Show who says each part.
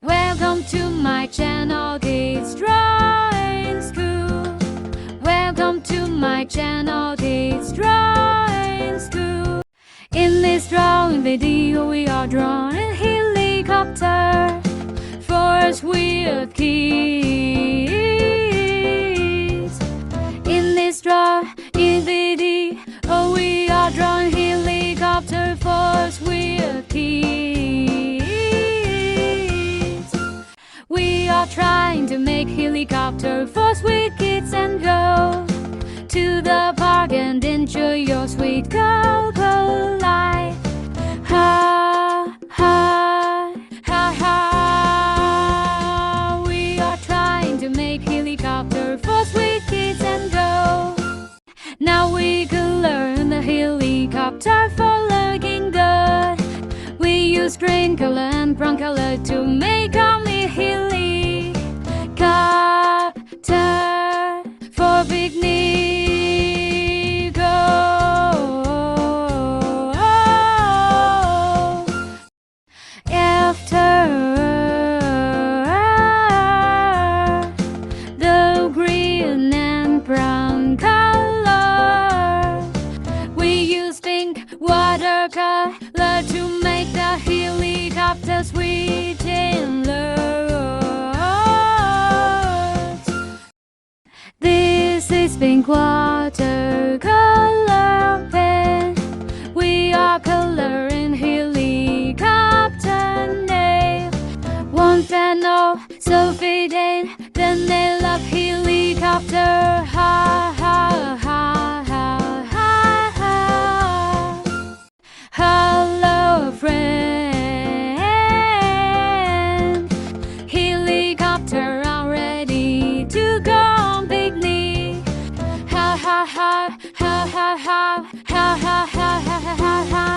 Speaker 1: Welcome to my channel, Kids Drawing School. Welcome to my channel, Kids Drawing School. In this drawing video, we are drawing a helicopter. First with kids. In this drawing video, we are drawing helicopter. First with kids. We are trying to make helicopter first with kids and go to the park and enjoy your sweet cocoa life. Ha ha ha ha. We are trying to make helicopter first with kids and go. Now we can learn the helicopter for looking good. We use green color and brown color to make our helicopter for picnic. After the green and brown color, we use pink watercolor to make the helicopter sweet and loads. This is pink watercolor pen. We are coloring helicopter name. One panel so fading, then they love helicopter. Ha ha ha ha ha ha. Hello friend, helicopter are ready to go on picnic. Ha ha ha ha ha ha ha ha ha ha ha ha.